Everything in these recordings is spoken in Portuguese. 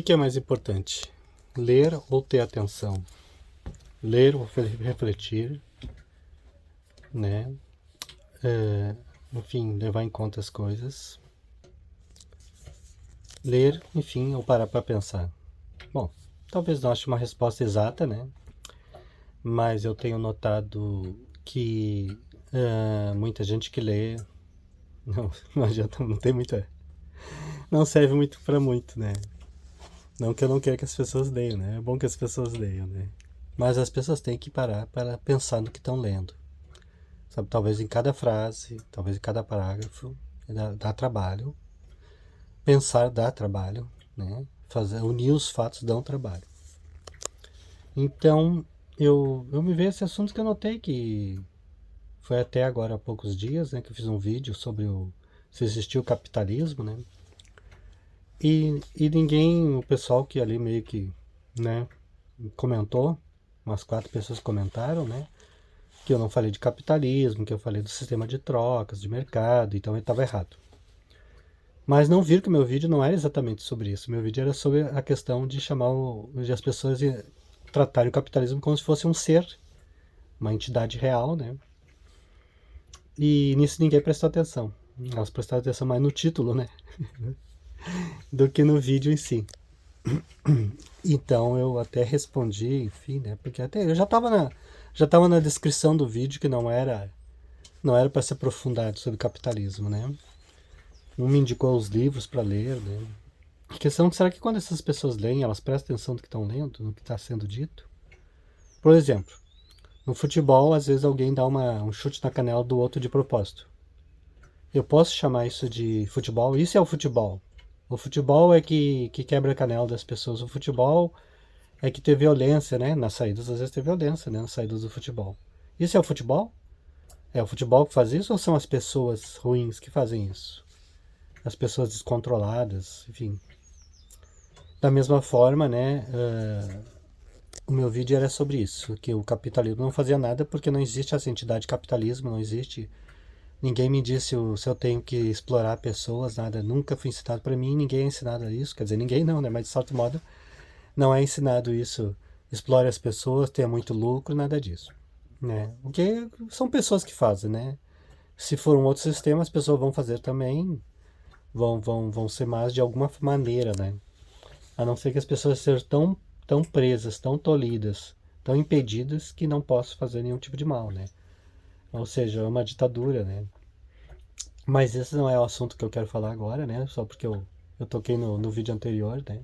que é mais importante? Ler ou ter atenção? Ler ou refletir, né? Enfim, levar em conta as coisas. Ler, enfim, ou parar para pensar. Bom, talvez não ache uma resposta exata, né? Mas eu tenho notado que muita gente que lê não adianta, não tem muita, não serve muito para muito, né? Não que eu não queira que as pessoas leiam, né? É bom que as pessoas leiam, né? Mas as pessoas têm que parar para pensar no que estão lendo. Sabe, talvez em cada frase, talvez em cada parágrafo, dá trabalho. Pensar dá trabalho, né? Unir os fatos dá um trabalho. Então, eu me vejo esse assunto que eu notei que foi até agora há poucos dias, né? Que eu fiz um vídeo sobre se existia o capitalismo, né? E ninguém, o pessoal que ali meio que, né, comentou, umas 4 pessoas comentaram, né? Que eu não falei de capitalismo, que eu falei do sistema de trocas, de mercado, então ele estava errado. Mas não viram que o meu vídeo não era exatamente sobre isso. Meu vídeo era sobre a questão de de as pessoas tratarem o capitalismo como se fosse um ser, uma entidade real, né? E nisso ninguém prestou atenção. Elas prestaram atenção mais no título, né? Do que no vídeo em si. Então eu até respondi, enfim, né? Porque até eu já tava na descrição do vídeo que não era para se aprofundar sobre capitalismo, né? Um me indicou os livros para ler, né? A questão é, será que quando essas pessoas leem, elas prestam atenção no que estão lendo, no que está sendo dito? Por exemplo, no futebol, às vezes alguém dá um chute na canela do outro de propósito. Eu posso chamar isso de futebol? Isso é o futebol. O futebol é que quebra a canela das pessoas. O futebol é que tem violência, né? Nas saídas, às vezes tem violência, né? Nas saídas do futebol. Isso é o futebol? É o futebol que faz isso ou são as pessoas ruins que fazem isso? As pessoas descontroladas, enfim. Da mesma forma, né? O meu vídeo era sobre isso, que o capitalismo não fazia nada porque não existe essa entidade capitalismo, não existe. Ninguém me disse se eu tenho que explorar pessoas, nada. Nunca foi ensinado para mim, ninguém é ensinado isso. Quer dizer, ninguém não, né? Mas de certo modo não é ensinado isso. Explore as pessoas, tenha muito lucro, nada disso. Né? O que são pessoas que fazem, né? Se for um outro sistema, as pessoas vão fazer também, vão ser mais de alguma maneira, né? A não ser que as pessoas sejam tão presas, tão tolhidas, tão impedidas que não possam fazer nenhum tipo de mal, né? Ou seja, é uma ditadura, né? Mas esse não é o assunto que eu quero falar agora, né? Só porque eu toquei no vídeo anterior, né?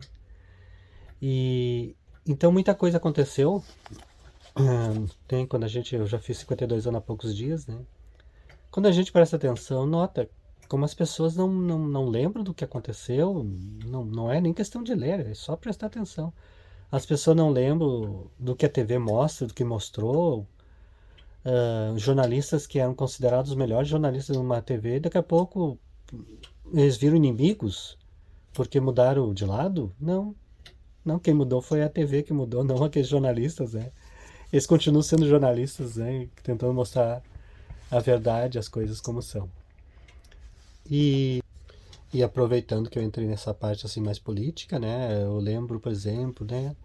E então muita coisa aconteceu. Tem quando eu já fiz 52 anos há poucos dias, né? Quando a gente presta atenção, nota como as pessoas não lembram do que aconteceu, não é nem questão de ler, é só prestar atenção. As pessoas não lembram do que a TV mostra, do que mostrou. Jornalistas que eram considerados os melhores jornalistas numa TV, daqui a pouco eles viram inimigos porque mudaram de lado? Não, não, quem mudou foi a TV que mudou, não aqueles jornalistas, né? Eles continuam sendo jornalistas, né? Tentando mostrar a verdade, as coisas como são. E, e aproveitando que eu entrei nessa parte assim mais política, né? Eu lembro, por exemplo, né?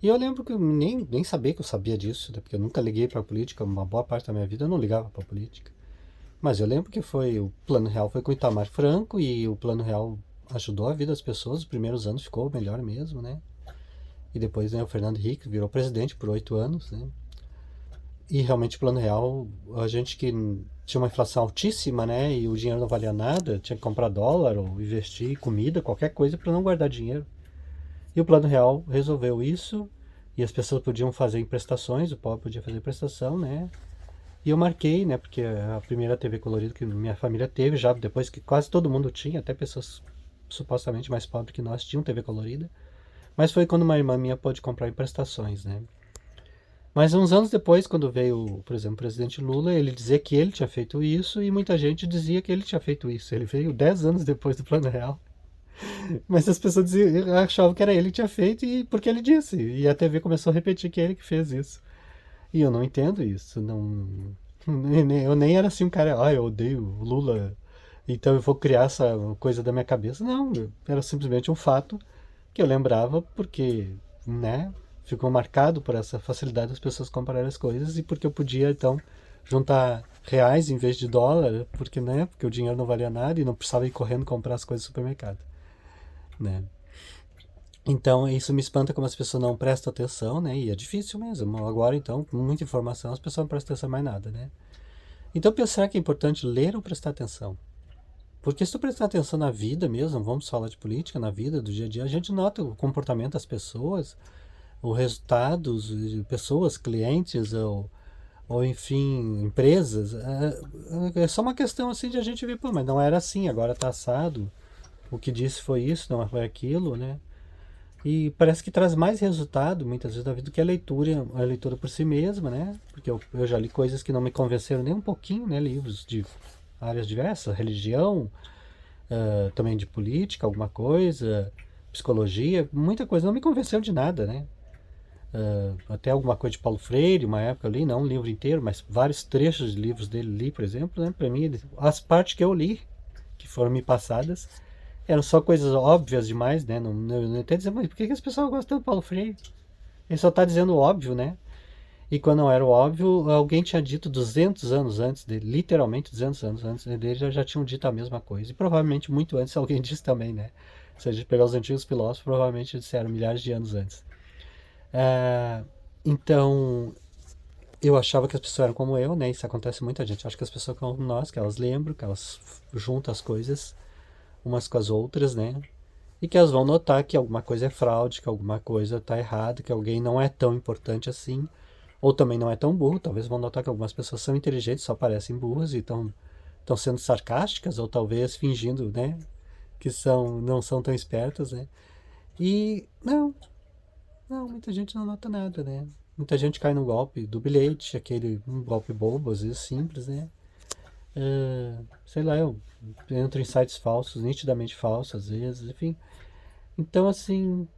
E eu lembro que eu nem sabia que eu sabia disso, né? Porque eu nunca liguei para a política, uma boa parte da minha vida eu não ligava para a política. Mas eu lembro que o Plano Real foi com o Itamar Franco e o Plano Real ajudou a vida das pessoas. Os primeiros anos ficou melhor mesmo, né? E depois, né, o Fernando Henrique virou presidente por 8 anos, né? E realmente o Plano Real, a gente que tinha uma inflação altíssima, né? E o dinheiro não valia nada, tinha que comprar dólar ou investir em comida, qualquer coisa para não guardar dinheiro. E o Plano Real resolveu isso e as pessoas podiam fazer emprestações, o pobre podia fazer prestação, né? E eu marquei, né? Porque a primeira TV colorida que minha família teve, já depois que quase todo mundo tinha, até pessoas supostamente mais pobres que nós tinham TV colorida. Mas foi quando uma irmã minha pôde comprar em prestações, né? Mas uns anos depois, quando veio, por exemplo, o presidente Lula, ele dizia que ele tinha feito isso e muita gente dizia que ele tinha feito isso. Ele veio 10 anos depois do Plano Real. Mas as pessoas achavam que era ele que tinha feito e porque ele disse. E a TV começou a repetir que é ele que fez isso. E eu não entendo isso. Não, eu nem era assim um cara, eu odeio o Lula, então eu vou criar essa coisa da minha cabeça. Não, era simplesmente um fato que eu lembrava porque, né, ficou marcado por essa facilidade das pessoas comprarem as coisas e porque eu podia, então, juntar reais em vez de dólar, porque, né, porque o dinheiro não valia nada e não precisava ir correndo comprar as coisas no supermercado, né. Então, isso me espanta como as pessoas não prestam atenção, né, e é difícil mesmo. Agora, então, com muita informação, as pessoas não prestam atenção em mais nada, né. Então, pensar que é importante ler ou prestar atenção? Porque se tu prestar atenção na vida mesmo, vamos falar de política, na vida do dia a dia, a gente nota o comportamento das pessoas, os resultados, pessoas, clientes, ou enfim, empresas. É só uma questão assim de a gente ver, pô, mas não era assim, agora tá assado. O que disse foi isso, não foi aquilo, né? E parece que traz mais resultado, muitas vezes, na vida do que a leitura por si mesma, né? Porque eu já li coisas que não me convenceram nem um pouquinho, né? Livros de áreas diversas, religião, também de política, alguma coisa, psicologia, muita coisa não me convenceu de nada, né? Até alguma coisa de Paulo Freire, uma época ali, não um livro inteiro, mas vários trechos de livros dele li, por exemplo, né? Para mim, as partes que eu li, que foram me passadas, eram só coisas óbvias demais, né? Não entendo dizer, mas por que as pessoas gostam do Paulo Freire? Ele só está dizendo o óbvio, né? E quando não era o óbvio, alguém tinha dito 200 anos antes dele, literalmente 200 anos antes dele, já tinham dito a mesma coisa. E provavelmente muito antes alguém disse também, né? Se a gente pegar os antigos filósofos, provavelmente disseram milhares de anos antes. É, então, eu achava que as pessoas eram como eu, né? Isso acontece muita gente. Acho que as pessoas como nós, que elas lembram, que elas juntam as coisas umas com as outras, né? E que elas vão notar que alguma coisa é fraude, que alguma coisa está errada, que alguém não é tão importante assim, ou também não é tão burro. Talvez vão notar que algumas pessoas são inteligentes, só parecem burras e estão sendo sarcásticas, ou talvez fingindo, né? Que não são tão espertas, né? E não, muita gente não nota nada, né? Muita gente cai no golpe do bilhete, aquele um golpe bobo, às vezes simples, né? Sei lá, eu entro em sites falsos, nitidamente falsos, às vezes, enfim. Então, assim,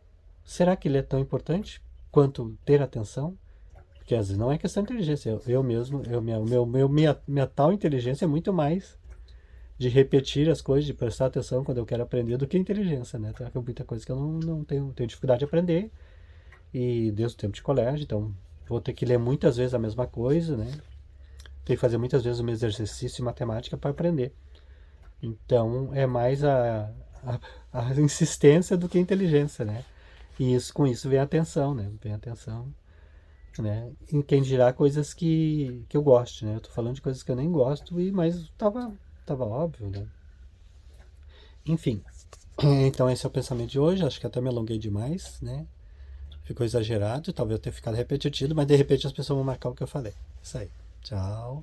será que ele é tão importante quanto ter atenção? Porque às vezes não é questão de inteligência. Eu mesmo, minha tal inteligência é muito mais de repetir as coisas, de prestar atenção quando eu quero aprender do que inteligência, né? Tem muita coisa que eu não tenho dificuldade de aprender e desde o tempo de colégio, então vou ter que ler muitas vezes a mesma coisa, né? Tem que fazer muitas vezes o mesmo exercício de matemática para aprender. Então é mais a insistência do que a inteligência, né? E com isso vem a atenção, né? Vem a atenção, né? Em quem dirá coisas que eu gosto, né? Eu tô falando de coisas que eu nem gosto, mas tava óbvio, né? Enfim, então esse é o pensamento de hoje. Acho que até me alonguei demais, né? Ficou exagerado, talvez eu tenha ficado repetitivo, mas de repente as pessoas vão marcar o que eu falei. Isso aí. Tchau.